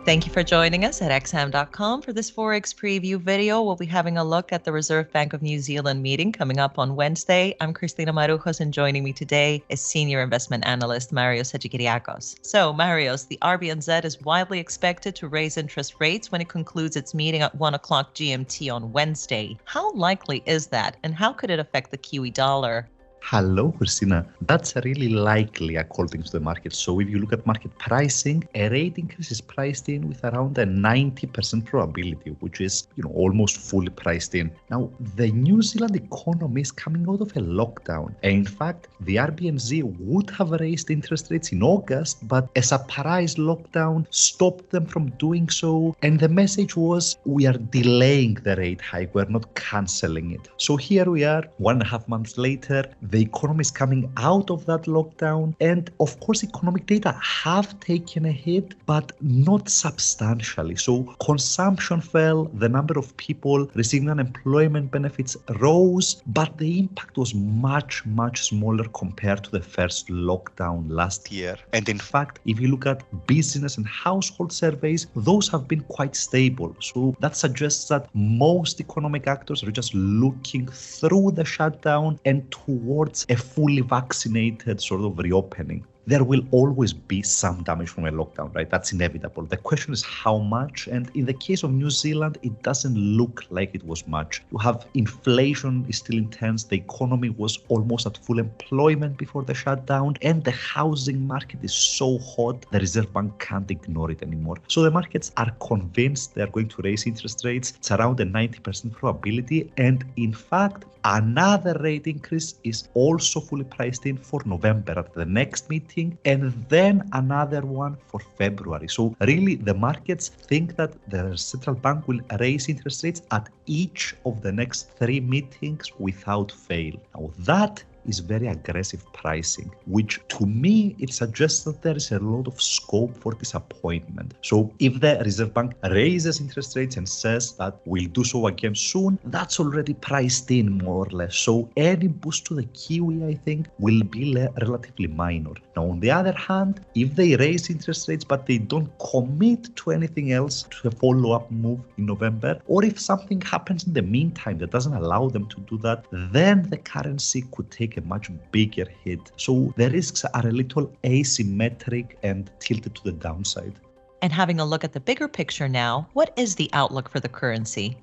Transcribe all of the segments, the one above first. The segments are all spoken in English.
Thank you for joining us at xham.com for this Forex Preview video. We'll be having a look at the Reserve Bank of New Zealand meeting coming up on Wednesday. I'm Christina Marujos, and joining me today is Senior Investment Analyst Marios Hadjikyriacos. So, Marios, the RBNZ is widely expected to raise interest rates when it concludes its meeting at 1 o'clock GMT on Wednesday. How likely is that, and how could it affect the Kiwi dollar? Hello, Christina. That's really likely according to the market. So if you look at market pricing, a rate increase is priced in with around a 90% probability, which is, almost fully priced in. Now, the New Zealand economy is coming out of a lockdown. And in fact, the RBNZ would have raised interest rates in August, but a surprise lockdown stopped them from doing so. And the message was, we are delaying the rate hike. We're not cancelling it. So here we are, 1.5 months later. The economy is coming out of that lockdown, and of course economic data have taken a hit, but not substantially. So consumption fell, the number of people receiving unemployment benefits rose, but the impact was much smaller compared to the first lockdown last year. And in fact, if you look at business and household surveys, those have been quite stable. So that suggests that most economic actors are just looking through the shutdown and towards a fully vaccinated sort of reopening. There will always be some damage from a lockdown, right? That's inevitable. The question is how much, and in the case of New Zealand, it doesn't look like it was much. You have inflation is still intense, the economy was almost at full employment before the shutdown, and the housing market is so hot, the Reserve Bank can't ignore it anymore. So the markets are convinced they're going to raise interest rates. It's around a 90% probability, and in fact, another rate increase is also fully priced in for November at the next meeting, and then another one for February. So really, the markets think that the central bank will raise interest rates at each of the next 3 meetings without fail. Now that is very aggressive pricing, which to me, it suggests that there is a lot of scope for disappointment. So if the Reserve Bank raises interest rates and says that we'll do so again soon, that's already priced in more or less. So any boost to the Kiwi, I think, will be relatively minor. Now, on the other hand, if they raise interest rates, but they don't commit to anything else, to a follow-up move in November, or if something happens in the meantime that doesn't allow them to do that, then the currency could take a much bigger hit. So the risks are a little asymmetric and tilted to the downside. And having a look at the bigger picture now, what is the outlook for the currency?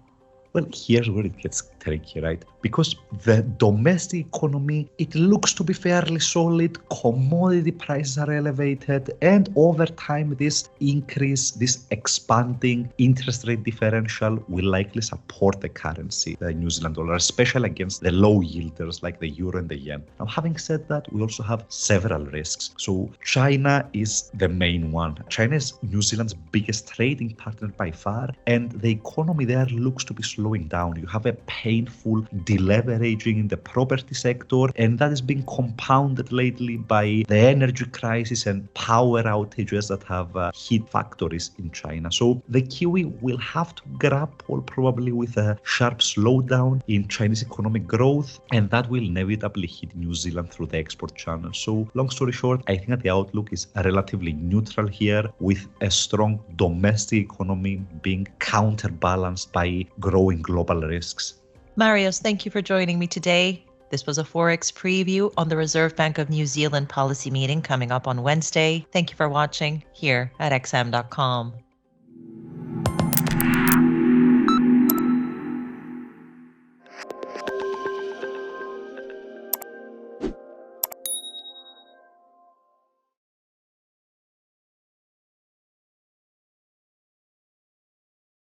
Well, here's where it gets tricky, right? Because the domestic economy, it looks to be fairly solid, commodity prices are elevated, and over time this increase, this expanding interest rate differential will likely support the currency, the New Zealand dollar, especially against the low yielders like the euro and the yen. Now, having said that, we also have several risks. So China is the main one. China is New Zealand's biggest trading partner by far, and the economy there looks to be slowing down. You have a painful deleveraging in the property sector, and that is being compounded lately by the energy crisis and power outages that have hit factories in China. So the Kiwi will have to grapple probably with a sharp slowdown in Chinese economic growth, and that will inevitably hit New Zealand through the export channel. So long story short, I think that the outlook is relatively neutral here, with a strong domestic economy being counterbalanced by growing global risks. Marios, thank you for joining me today. This was a Forex Preview on the Reserve Bank of New Zealand policy meeting coming up on Wednesday. Thank you for watching here at xham.com.